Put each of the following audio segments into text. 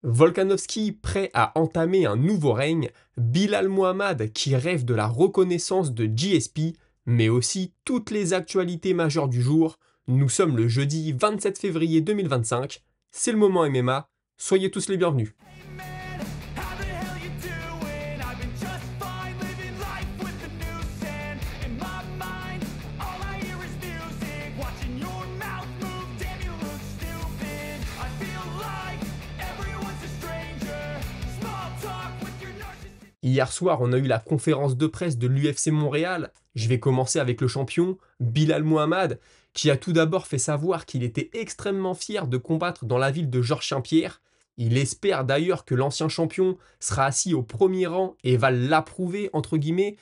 Volkanovski prêt à entamer un nouveau règne, Bilal Mohammad qui rêve de la reconnaissance de GSP, mais aussi toutes les actualités majeures du jour. Nous sommes le jeudi 27 février 2025, c'est le moment MMA, soyez tous les bienvenus. Man, how the hell you doing? I've been just fine living life with the noose and in my mind, all I hear is music. Watching your mouth move, damn you look stupid. I feel like everyone's a stranger. Small talk with your narcissist. Hier soir, on a eu la conférence de presse de l'UFC Montréal. Je vais commencer avec le champion, Bilal Mohammad, qui a tout d'abord fait savoir qu'il était extrêmement fier de combattre dans la ville de Georges Saint-Pierre. Il espère d'ailleurs que l'ancien champion sera assis au premier rang et va l'approuver, entre guillemets.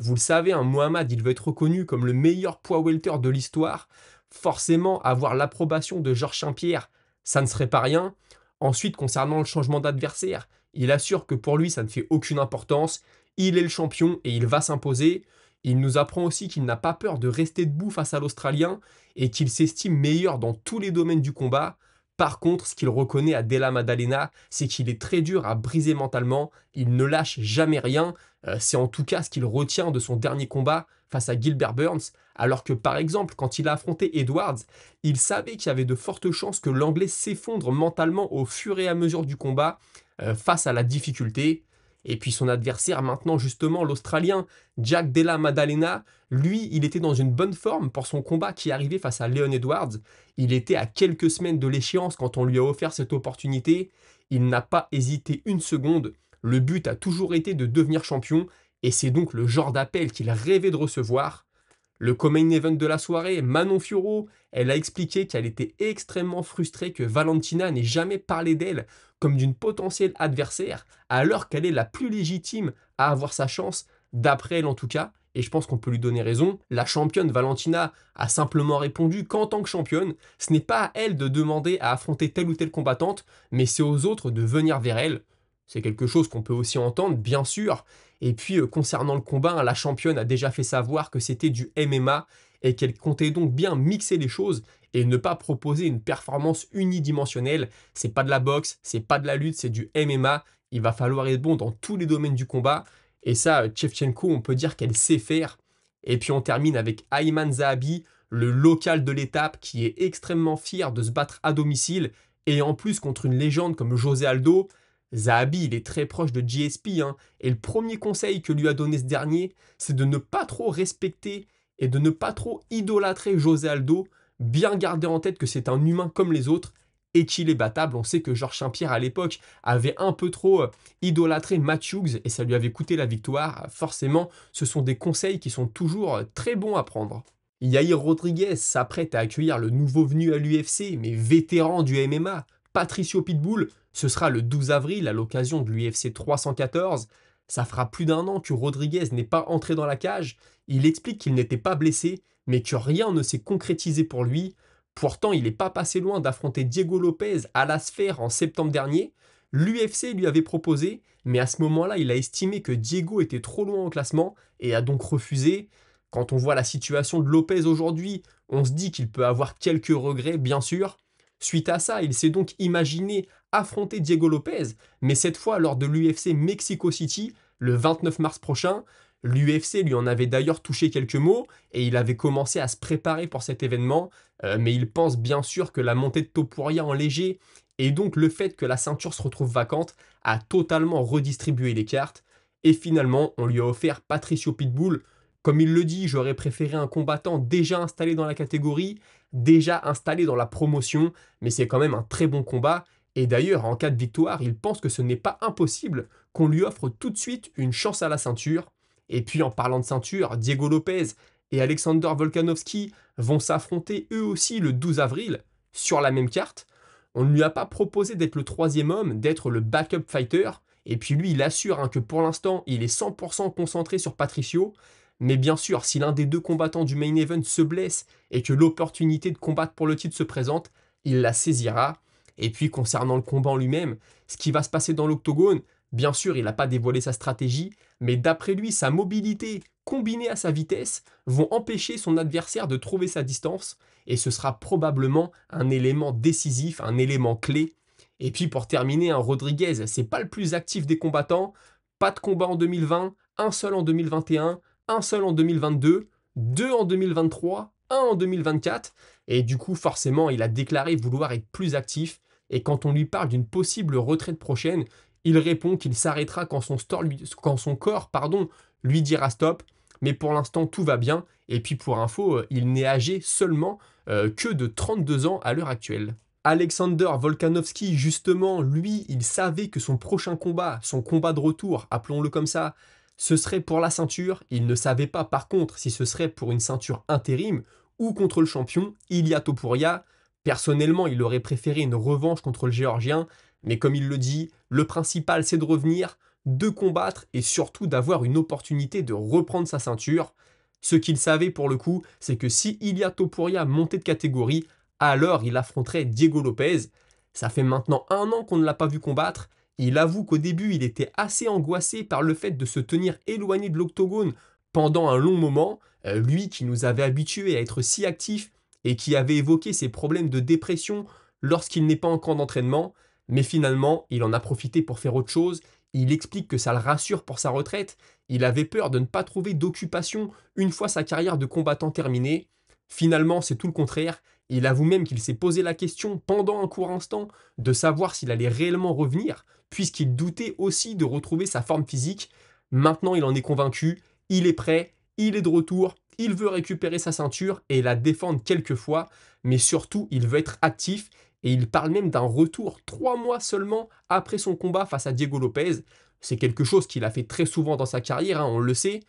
Vous le savez, hein, Mohammad, il veut être reconnu comme le meilleur poids welter de l'histoire. Forcément, avoir l'approbation de Georges Saint-Pierre, ça ne serait pas rien. Ensuite, concernant le changement d'adversaire, il assure que pour lui, ça ne fait aucune importance. Il est le champion et il va s'imposer. Il nous apprend aussi qu'il n'a pas peur de rester debout face à l'Australien et qu'il s'estime meilleur dans tous les domaines du combat. Par contre, ce qu'il reconnaît à Della Maddalena, c'est qu'il est très dur à briser mentalement. Il ne lâche jamais rien. C'est en tout cas ce qu'il retient de son dernier combat face à Gilbert Burns. Alors que par exemple, quand il a affronté Edwards, il savait qu'il y avait de fortes chances que l'Anglais s'effondre mentalement au fur et à mesure du combat face à la difficulté. Et puis son adversaire maintenant justement, l'Australien Jack Della Maddalena, lui, il était dans une bonne forme pour son combat qui arrivait face à Leon Edwards. Il était à quelques semaines de l'échéance quand on lui a offert cette opportunité. Il n'a pas hésité une seconde. Le but a toujours été de devenir champion et c'est donc le genre d'appel qu'il rêvait de recevoir. Le co-main event de la soirée, Manon Fiorot, elle a expliqué qu'elle était extrêmement frustrée que Valentina n'ait jamais parlé d'elle comme d'une potentielle adversaire, alors qu'elle est la plus légitime à avoir sa chance, d'après elle en tout cas, et je pense qu'on peut lui donner raison. La championne Valentina a simplement répondu qu'en tant que championne, ce n'est pas à elle de demander à affronter telle ou telle combattante, mais c'est aux autres de venir vers elle. C'est quelque chose qu'on peut aussi entendre, bien sûr. Et puis, concernant le combat, la championne a déjà fait savoir que c'était du MMA et qu'elle comptait donc bien mixer les choses et ne pas proposer une performance unidimensionnelle. C'est pas de la boxe, c'est pas de la lutte, c'est du MMA. Il va falloir être bon dans tous les domaines du combat. Et ça, Shevchenko, on peut dire qu'elle sait faire. Et puis on termine avec Ayman Zahabi, le local de l'étape qui est extrêmement fier de se battre à domicile et en plus contre une légende comme José Aldo. Zahabi, il est très proche de GSP, hein, et le premier conseil que lui a donné ce dernier, c'est de ne pas trop respecter et de ne pas trop idolâtrer José Aldo, bien garder en tête que c'est un humain comme les autres et qu'il est battable. On sait que Georges Saint-Pierre à l'époque avait un peu trop idolâtré Matt Hughes et ça lui avait coûté la victoire. Forcément, ce sont des conseils qui sont toujours très bons à prendre. Yair Rodriguez s'apprête à accueillir le nouveau venu à l'UFC, mais vétéran du MMA, Patricio Pitbull. Ce sera le 12 avril à l'occasion de l'UFC 314. Ça fera plus d'un an que Rodriguez n'est pas entré dans la cage. Il explique qu'il n'était pas blessé, mais que rien ne s'est concrétisé pour lui. Pourtant, il n'est pas passé loin d'affronter Diego Lopez à la Sphère en septembre dernier. L'UFC lui avait proposé, mais à ce moment-là, il a estimé que Diego était trop loin au classement et a donc refusé. Quand on voit la situation de Lopez aujourd'hui, on se dit qu'il peut avoir quelques regrets, bien sûr. Suite à ça, il s'est donc imaginé affronter Diego Lopez, mais cette fois lors de l'UFC Mexico City, le 29 mars prochain. L'UFC lui en avait d'ailleurs touché quelques mots et il avait commencé à se préparer pour cet événement, mais il pense bien sûr que la montée de Topuria en léger et donc le fait que la ceinture se retrouve vacante a totalement redistribué les cartes. Et finalement, on lui a offert Patricio Pitbull. Comme il le dit, j'aurais préféré un combattant déjà installé dans la catégorie, déjà installé dans la promotion, mais c'est quand même un très bon combat. Et d'ailleurs, en cas de victoire, il pense que ce n'est pas impossible qu'on lui offre tout de suite une chance à la ceinture. Et puis en parlant de ceinture, Diego Lopez et Alexander Volkanovski vont s'affronter eux aussi le 12 avril sur la même carte. On ne lui a pas proposé d'être le troisième homme, d'être le backup fighter. Et puis lui, il assure que pour l'instant, il est 100% concentré sur Patricio. Mais bien sûr, si l'un des deux combattants du main event se blesse et que l'opportunité de combattre pour le titre se présente, il la saisira. Et puis concernant le combat en lui-même, ce qui va se passer dans l'octogone, bien sûr, il n'a pas dévoilé sa stratégie, mais d'après lui, sa mobilité combinée à sa vitesse vont empêcher son adversaire de trouver sa distance, et ce sera probablement un élément décisif, un élément clé. Et puis pour terminer, Rodriguez, c'est pas le plus actif des combattants. Pas de combat en 2020, un seul en 2021, un seul en 2022, deux en 2023, un en 2024. Et du coup, forcément, il a déclaré vouloir être plus actif. Et quand on lui parle d'une possible retraite prochaine, il répond qu'il s'arrêtera quand son corps lui dira stop. Mais pour l'instant, tout va bien. Et puis pour info, il n'est âgé seulement que de 32 ans à l'heure actuelle. Alexander Volkanovski, justement, lui, il savait que son prochain combat, son combat de retour, appelons-le comme ça, ce serait pour la ceinture. Il ne savait pas par contre si ce serait pour une ceinture intérim ou contre le champion Ilia Topuria. Personnellement, il aurait préféré une revanche contre le Géorgien, mais comme il le dit, le principal c'est de revenir, de combattre et surtout d'avoir une opportunité de reprendre sa ceinture. Ce qu'il savait pour le coup, c'est que si Ilia Topuria montait de catégorie, alors il affronterait Diego Lopez. Ça fait maintenant 1 an qu'on ne l'a pas vu combattre. Il avoue qu'au début, il était assez angoissé par le fait de se tenir éloigné de l'octogone pendant un long moment, lui qui nous avait habitués à être si actif et qui avait évoqué ses problèmes de dépression lorsqu'il n'est pas en camp d'entraînement, mais finalement, il en a profité pour faire autre chose. Il explique que ça le rassure pour sa retraite. Il avait peur de ne pas trouver d'occupation une fois sa carrière de combattant terminée. Finalement, c'est tout le contraire. Il avoue même qu'il s'est posé la question pendant un court instant de savoir s'il allait réellement revenir, puisqu'il doutait aussi de retrouver sa forme physique. Maintenant, il en est convaincu, il est prêt, il est de retour, il veut récupérer sa ceinture et la défendre quelques fois, mais surtout, il veut être actif et il parle même d'un retour 3 mois seulement après son combat face à Diego Lopez. C'est quelque chose qu'il a fait très souvent dans sa carrière, on le sait.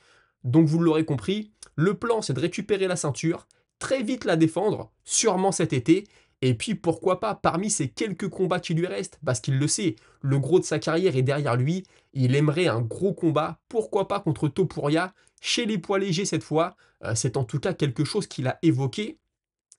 Donc vous l'aurez compris, le plan c'est de récupérer la ceinture, très vite la défendre, sûrement cet été, et puis pourquoi pas parmi ces quelques combats qui lui restent, parce qu'il le sait, le gros de sa carrière est derrière lui, il aimerait un gros combat, pourquoi pas contre Topuria, chez les poids légers cette fois, c'est en tout cas quelque chose qu'il a évoqué,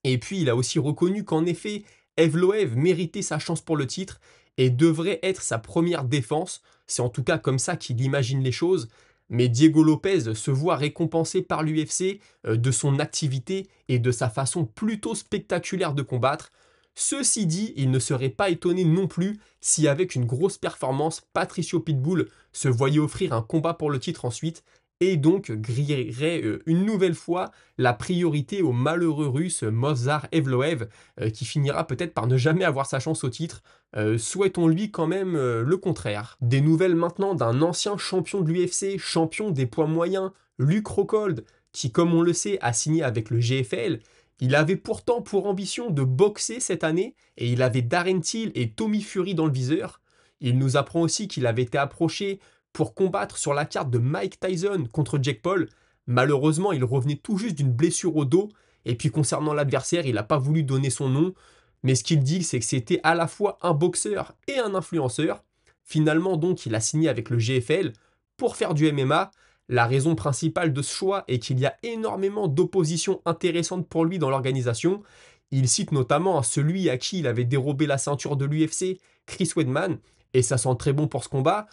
et puis il a aussi reconnu qu'en effet, Evloev méritait sa chance pour le titre, et devrait être sa première défense, c'est en tout cas comme ça qu'il imagine les choses, mais Diego Lopez se voit récompensé par l'UFC de son activité et de sa façon plutôt spectaculaire de combattre. Ceci dit, il ne serait pas étonné non plus si avec une grosse performance, Patricio Pitbull se voyait offrir un combat pour le titre ensuite et donc grillerait une nouvelle fois la priorité au malheureux russe Movsar Evloev qui finira peut-être par ne jamais avoir sa chance au titre. Souhaitons-lui quand même le contraire. Des nouvelles maintenant d'un ancien champion de l'UFC, champion des poids moyens, Luke Rockhold, qui comme on le sait a signé avec le GFL. Il avait pourtant pour ambition de boxer cette année et il avait Darren Till et Tommy Fury dans le viseur. Il nous apprend aussi qu'il avait été approché pour combattre sur la carte de Mike Tyson contre Jake Paul. Malheureusement, il revenait tout juste d'une blessure au dos et puis concernant l'adversaire, il n'a pas voulu donner son nom. Mais ce qu'il dit, c'est que c'était à la fois un boxeur et un influenceur. Finalement, donc, il a signé avec le GFL pour faire du MMA. La raison principale de ce choix est qu'il y a énormément d'oppositions intéressantes pour lui dans l'organisation. Il cite notamment celui à qui il avait dérobé la ceinture de l'UFC, Chris Weidman, et ça sent très bon pour ce combat.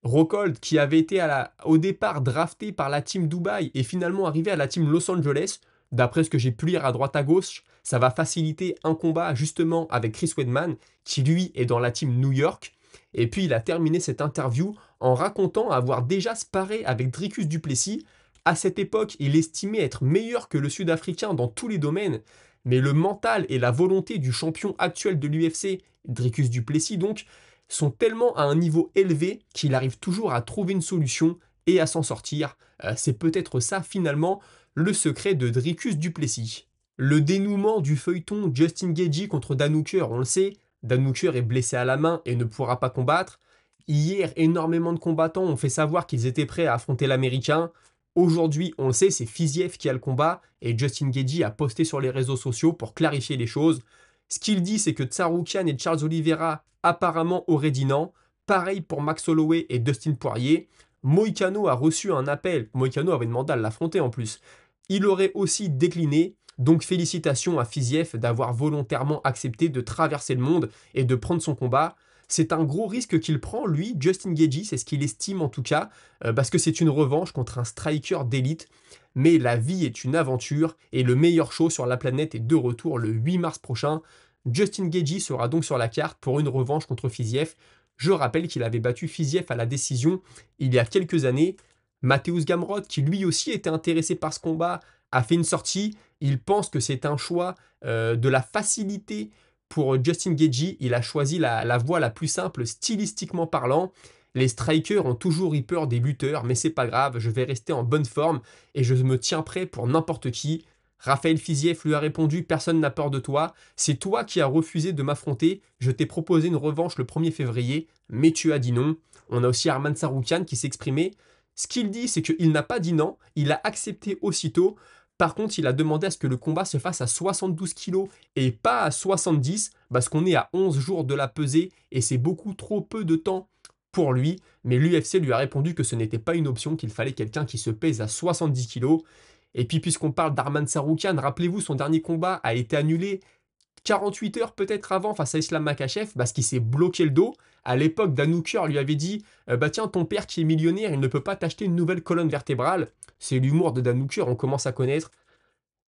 Rockhold, qui avait été au départ drafté par la team Dubaï et finalement arrivé à la team Los Angeles, d'après ce que j'ai pu lire à droite à gauche, ça va faciliter un combat justement avec Chris Weidman, qui lui est dans la team New York. Et puis il a terminé cette interview en racontant avoir déjà sparé avec Dricus du Plessis. À cette époque, il estimait être meilleur que le Sud-Africain dans tous les domaines, mais le mental et la volonté du champion actuel de l'UFC, Dricus du Plessis donc, sont tellement à un niveau élevé qu'il arrive toujours à trouver une solution et à s'en sortir. C'est peut-être ça finalement le secret de Dricus du Plessis. Le dénouement du feuilleton Justin Gaethje contre Dan Hooker, on le sait, Dan Hooker est blessé à la main et ne pourra pas combattre. Hier, énormément de combattants ont fait savoir qu'ils étaient prêts à affronter l'Américain. Aujourd'hui, on le sait, c'est Fiziev qui a le combat et Justin Gaethje a posté sur les réseaux sociaux pour clarifier les choses. Ce qu'il dit, c'est que Tsarukyan et Charles Oliveira apparemment auraient dit non. Pareil pour Max Holloway et Dustin Poirier. Moïcano a reçu un appel. Moïcano avait demandé à l'affronter en plus. Il aurait aussi décliné. Donc félicitations à Fiziev d'avoir volontairement accepté de traverser le monde et de prendre son combat. C'est un gros risque qu'il prend, lui, Justin Gaethje, c'est ce qu'il estime en tout cas, parce que c'est une revanche contre un striker d'élite. Mais la vie est une aventure et le meilleur show sur la planète est de retour le 8 mars prochain. Justin Gaethje sera donc sur la carte pour une revanche contre Fiziev. Je rappelle qu'il avait battu Fiziev à la décision il y a quelques années. Mateusz Gamrot, qui lui aussi était intéressé par ce combat, a fait une sortie. Il pense que c'est un choix de la facilité pour Justin Gaethje. Il a choisi la voie la plus simple stylistiquement parlant. Les strikers ont toujours eu peur des lutteurs, mais c'est pas grave, je vais rester en bonne forme et je me tiens prêt pour n'importe qui. Raphaël Fiziev lui a répondu: personne n'a peur de toi, c'est toi qui as refusé de m'affronter, je t'ai proposé une revanche le 1er février, mais tu as dit non. On a aussi Arman Tsarukyan qui s'est exprimé. Ce qu'il dit, c'est qu'il n'a pas dit non, il a accepté aussitôt. Par contre, il a demandé à ce que le combat se fasse à 72 kg et pas à 70, parce qu'on est à 11 jours de la pesée et c'est beaucoup trop peu de temps pour lui. Mais l'UFC lui a répondu que ce n'était pas une option, qu'il fallait quelqu'un qui se pèse à 70 kg. Et puis, puisqu'on parle d'Arman Tsarukyan, rappelez-vous, son dernier combat a été annulé 48 heures peut-être avant face à Islam Makhachev parce qu'il s'est bloqué le dos. À l'époque, Dan Hooker lui avait dit bah tiens, ton père qui est millionnaire, il ne peut pas t'acheter une nouvelle colonne vertébrale. C'est l'humour de Dan Hooker, on commence à connaître.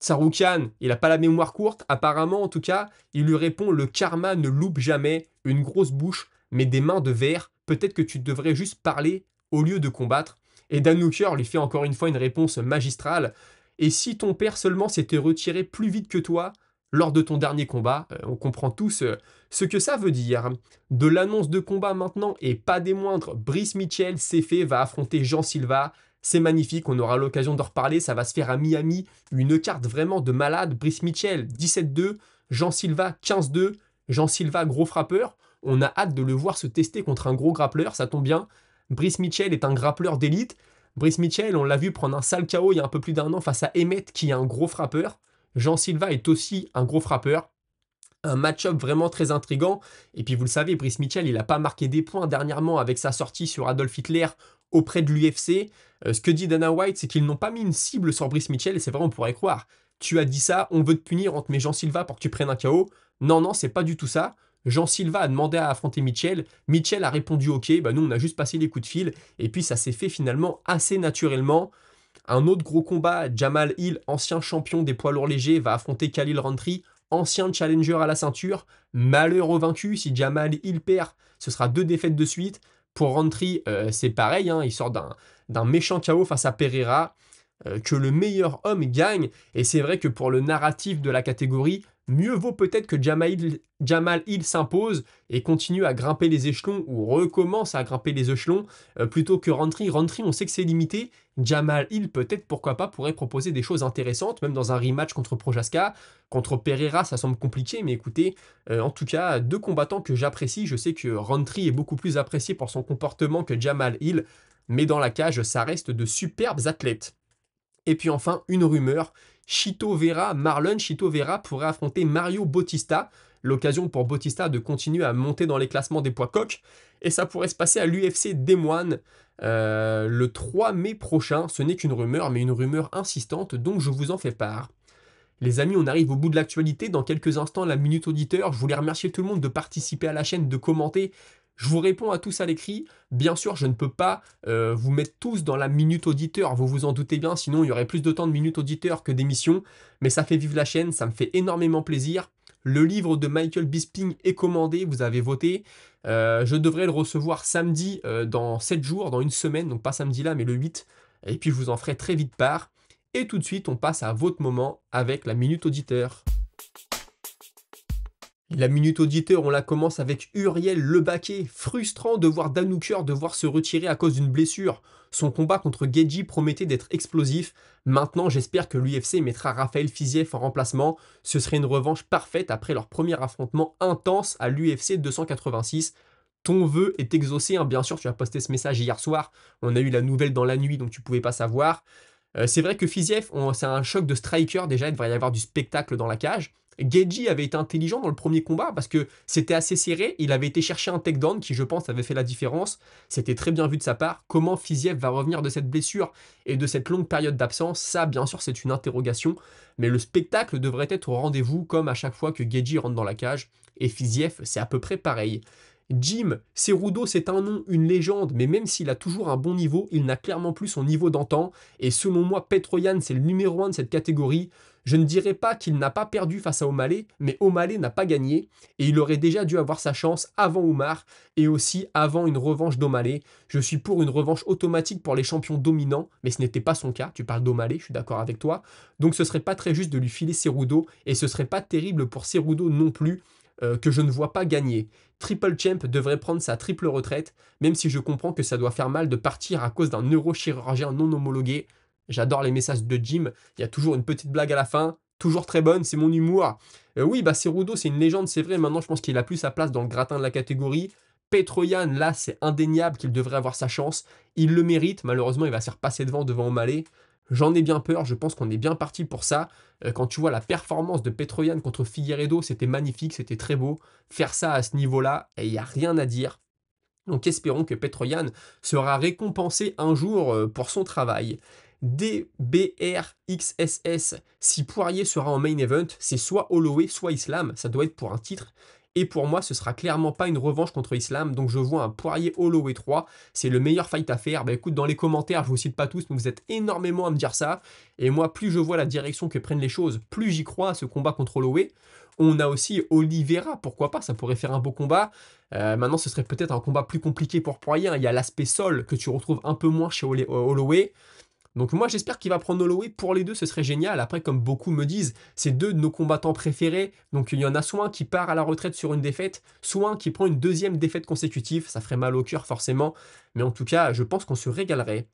Tsarukyan, il n'a pas la mémoire courte, apparemment en tout cas, il lui répond: le karma ne loupe jamais, une grosse bouche, mais des mains de verre, peut-être que tu devrais juste parler au lieu de combattre. Et Dan Hooker lui fait encore une fois une réponse magistrale: et si ton père seulement s'était retiré plus vite que toi lors de ton dernier combat? On comprend tous ce que ça veut dire. De l'annonce de combat maintenant, et pas des moindres, Brice Mitchell, c'est fait, va affronter Jean Silva. C'est magnifique, on aura l'occasion d'en reparler, ça va se faire à Miami, une carte vraiment de malade. Brice Mitchell, 17-2, Jean Silva, 15-2, Jean Silva, gros frappeur. On a hâte de le voir se tester contre un gros grappleur, ça tombe bien. Brice Mitchell est un grappleur d'élite. Brice Mitchell, on l'a vu prendre un sale KO il y a un peu plus d'un an face à Emmett, qui est un gros frappeur. Jean Silva est aussi un gros frappeur. Un match-up vraiment très intriguant. Et puis vous le savez, Brice Mitchell, il n'a pas marqué des points dernièrement avec sa sortie sur Adolf Hitler auprès de l'UFC. Ce que dit Dana White, c'est qu'ils n'ont pas mis une cible sur Brice Mitchell, et c'est vrai, on pourrait croire: tu as dit ça, on veut te punir, on te met Jean Silva pour que tu prennes un KO. Non, non, c'est pas du tout ça. Jean Silva a demandé à affronter Mitchell. Mitchell a répondu ok, bah nous on a juste passé les coups de fil. Et puis ça s'est fait finalement assez naturellement. Un autre gros combat, Jamal Hill, ancien champion des poids lourds légers, va affronter Khalil Rountree, ancien challenger à la ceinture. Malheureux vaincu, si Jamal Hill perd, ce sera 2 défaites de suite. Pour Rountree, c'est pareil, hein, il sort d'un méchant KO face à Pereira. Que le meilleur homme gagne. Et c'est vrai que pour le narratif de la catégorie, mieux vaut peut-être que Jamal Hill s'impose et continue à grimper les échelons, ou recommence à grimper les échelons, plutôt que Rountree. Rountree, on sait que c'est limité. Jamal Hill, peut-être, pourquoi pas, pourrait proposer des choses intéressantes, même dans un rematch contre Prochaska. Contre Pereira, ça semble compliqué, mais écoutez, en tout cas, 2 combattants que j'apprécie. Je sais que Rountree est beaucoup plus apprécié pour son comportement que Jamal Hill, mais dans la cage, ça reste de superbes athlètes. Et puis enfin, une rumeur: Marlon Chito Vera pourrait affronter Mario Bautista. L'occasion pour Bautista de continuer à monter dans les classements des poids coqs. Et ça pourrait se passer à l'UFC Day One le 3 mai prochain. Ce n'est qu'une rumeur, mais une rumeur insistante, donc je vous en fais part. Les amis, on arrive au bout de l'actualité. Dans quelques instants, la Minute Auditeur. Je voulais remercier tout le monde de participer à la chaîne, de commenter. Je vous réponds à tous à l'écrit. Bien sûr, je ne peux pas vous mettre tous dans la Minute Auditeur, vous vous en doutez bien, sinon il y aurait plus de temps de Minute Auditeur que d'émissions. Mais ça fait vivre la chaîne, ça me fait énormément plaisir. Le livre de Michael Bisping est commandé, vous avez voté. Je devrais le recevoir samedi dans 7 jours, dans une semaine, donc pas samedi là, mais le 8. Et puis je vous en ferai très vite part. Et tout de suite, on passe à votre moment avec la Minute Auditeur. La Minute Auditeur, on la commence avec Uriel Lebaquet. Frustrant de voir Dan Hooker devoir se retirer à cause d'une blessure. Son combat contre Gaethje promettait d'être explosif. Maintenant, j'espère que l'UFC mettra Raphaël Fiziev en remplacement. Ce serait une revanche parfaite après leur premier affrontement intense à l'UFC 286. Ton vœu est exaucé, hein. Bien sûr, tu as posté ce message hier soir. On a eu la nouvelle dans la nuit, donc tu pouvais pas savoir. C'est vrai que Fiziev, c'est un choc de striker déjà, il devrait y avoir du spectacle dans la cage. Gaethje avait été intelligent dans le premier combat parce que c'était assez serré, il avait été chercher un takedown qui, je pense, avait fait la différence. C'était très bien vu de sa part. Comment Fiziev va revenir de cette blessure et de cette longue période d'absence? Ça, bien sûr, c'est une interrogation, mais le spectacle devrait être au rendez-vous comme à chaque fois que Gaethje rentre dans la cage, et Fiziev, c'est à peu près pareil. Jim Cerudo, c'est un nom, une légende, mais même s'il a toujours un bon niveau, il n'a clairement plus son niveau d'antan. Et selon moi, Petroyan, c'est le numéro 1 de cette catégorie. Je ne dirais pas qu'il n'a pas perdu face à O'Malley, mais O'Malley n'a pas gagné. Et il aurait déjà dû avoir sa chance avant Oumar et aussi avant une revanche d'O'Malley. Je suis pour une revanche automatique pour les champions dominants, mais ce n'était pas son cas. Tu parles d'O'Malley, je suis d'accord avec toi. Donc ce serait pas très juste de lui filer Cerudo, et ce serait pas terrible pour Cerudo non plus, que je ne vois pas gagner. Triple Champ devrait prendre sa triple retraite, même si je comprends que ça doit faire mal de partir à cause d'un neurochirurgien non homologué. J'adore les messages de Jim, il y a toujours une petite blague à la fin, toujours très bonne, c'est mon humour. Oui, bah Cerudo, c'est une légende, c'est vrai, maintenant je pense qu'il a plus sa place dans le gratin de la catégorie. Petroyan, là, c'est indéniable qu'il devrait avoir sa chance. Il le mérite, malheureusement, il va se faire passer devant O'Malley. J'en ai bien peur, je pense qu'on est bien parti pour ça. Quand tu vois la performance de Petroyan contre Figueiredo, c'était magnifique, c'était très beau. Faire ça à ce niveau-là, il n'y a rien à dire. Donc espérons que Petroyan sera récompensé un jour pour son travail. DBRXSS, si Poirier sera en main event, c'est soit Holloway, soit Islam, ça doit être pour un titre. Et pour moi, ce sera clairement pas une revanche contre Islam, donc je vois un Poirier Holloway 3, c'est le meilleur fight à faire. Bah écoute, dans les commentaires, je vous cite pas tous, mais vous êtes énormément à me dire ça. Et moi, plus je vois la direction que prennent les choses, plus j'y crois à ce combat contre Holloway. On a aussi Oliveira, pourquoi pas, ça pourrait faire un beau combat. Maintenant, ce serait peut-être un combat plus compliqué pour Poirier, hein. Il y a l'aspect sol que tu retrouves un peu moins chez Holloway. Donc moi j'espère qu'il va prendre Holloway, pour les deux ce serait génial. Après comme beaucoup me disent, c'est deux de nos combattants préférés, donc il y en a soit un qui part à la retraite sur une défaite, soit un qui prend une deuxième défaite consécutive, ça ferait mal au cœur forcément, mais en tout cas je pense qu'on se régalerait.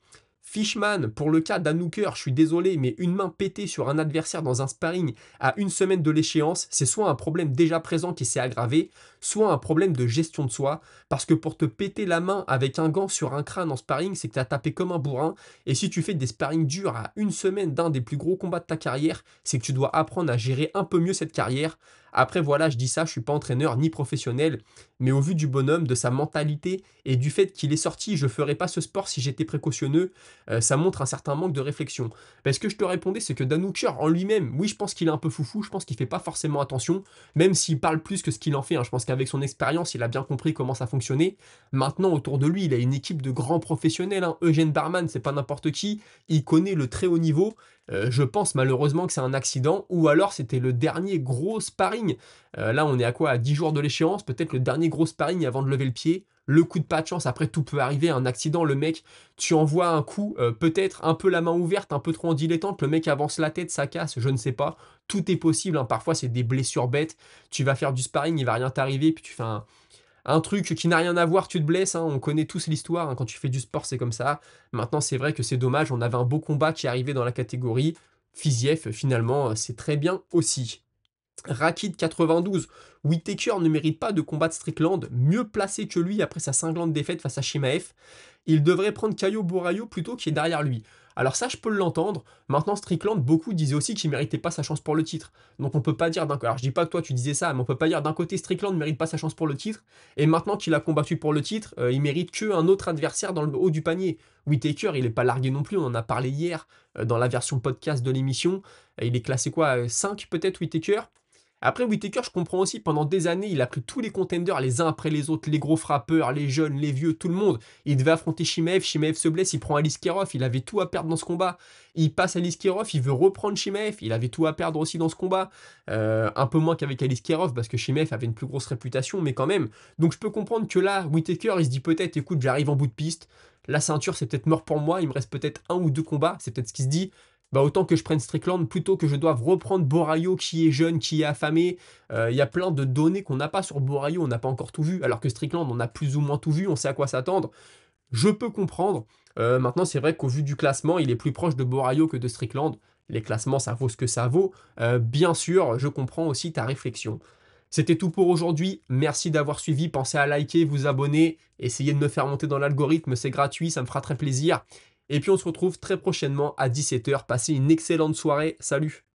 Fishman, pour le cas d'Anouker, je suis désolé, mais une main pétée sur un adversaire dans un sparring à une semaine de l'échéance, c'est soit un problème déjà présent qui s'est aggravé, soit un problème de gestion de soi, parce que pour te péter la main avec un gant sur un crâne en sparring, c'est que tu as tapé comme un bourrin, et si tu fais des sparring durs à une semaine d'un des plus gros combats de ta carrière, c'est que tu dois apprendre à gérer un peu mieux cette carrière. Après voilà, je dis ça, je suis pas entraîneur ni professionnel, mais au vu du bonhomme, de sa mentalité et du fait qu'il est sorti, je ferais pas ce sport si j'étais précautionneux, ça montre un certain manque de réflexion. Parce que je te répondais, c'est que Dan Hooker en lui-même, oui, je pense qu'il est un peu foufou, je pense qu'il fait pas forcément attention, même s'il parle plus que ce qu'il en fait, hein. Je pense qu'avec son expérience, il a bien compris comment ça fonctionnait. Maintenant, autour de lui, il a une équipe de grands professionnels, hein. Eugène Barman, c'est pas n'importe qui, il connaît le très haut niveau. Je pense malheureusement que c'est un accident, ou alors c'était le dernier gros sparring. Là, on est à quoi? À 10 jours de l'échéance, peut-être le dernier gros sparring avant de lever le pied. Le coup de pas de chance, après tout peut arriver, un accident, le mec, tu envoies un coup, peut-être un peu la main ouverte, un peu trop en dilettante, le mec avance la tête, ça casse, je ne sais pas. Tout est possible, hein. Parfois c'est des blessures bêtes. Tu vas faire du sparring, il va rien t'arriver, puis tu fais un truc qui n'a rien à voir, tu te blesses, hein. On connaît tous l'histoire, hein. Quand tu fais du sport, c'est comme ça. Maintenant, c'est vrai que c'est dommage, on avait un beau combat qui arrivait dans la catégorie. Fiziev, finalement, c'est très bien aussi. Rakid 92, Whittaker ne mérite pas de combattre Strickland, mieux placé que lui après sa cinglante défaite face à Shimaev. Il devrait prendre Caio Borraio plutôt qui est derrière lui. Alors ça, je peux l'entendre. Maintenant, Strickland, beaucoup disaient aussi qu'il méritait pas sa chance pour le titre. Donc on peut pas dire d'un côté. Alors je dis pas que toi tu disais ça, mais on peut pas dire d'un côté Strickland ne mérite pas sa chance pour le titre, et maintenant qu'il a combattu pour le titre, il mérite qu'un autre adversaire dans le haut du panier. Whittaker, il est pas largué non plus, on en a parlé hier dans la version podcast de l'émission. Il est classé quoi, 5 peut-être Whittaker. Après, Whittaker, je comprends aussi, pendant des années, il a pris tous les contenders les uns après les autres, les gros frappeurs, les jeunes, les vieux, tout le monde. Il devait affronter Shimaev, Shimaev se blesse, il prend Aliskerov, il avait tout à perdre dans ce combat. Il passe Aliskerov, il veut reprendre Shimaev, il avait tout à perdre aussi dans ce combat. Un peu moins qu'avec Aliskerov, parce que Shimaev avait une plus grosse réputation, mais quand même. Donc je peux comprendre que là, Whittaker, il se dit peut-être, écoute, j'arrive en bout de piste, la ceinture c'est peut-être mort pour moi, il me reste peut-être un ou deux combats, c'est peut-être ce qu'il se dit. Bah autant que je prenne Strickland plutôt que je doive reprendre Borraio qui est jeune, qui est affamé. Il y a plein de données qu'on n'a pas sur Borraio, on n'a pas encore tout vu, alors que Strickland on a plus ou moins tout vu, on sait à quoi s'attendre. Je peux comprendre. Maintenant c'est vrai qu'au vu du classement, il est plus proche de Borraio que de Strickland. Les classements ça vaut ce que ça vaut. Bien sûr, je comprends aussi ta réflexion. C'était tout pour aujourd'hui, merci d'avoir suivi, pensez à liker, vous abonner, essayez de me faire monter dans l'algorithme, c'est gratuit, ça me fera très plaisir. Et puis on se retrouve très prochainement à 17 h. Passez une excellente soirée. Salut!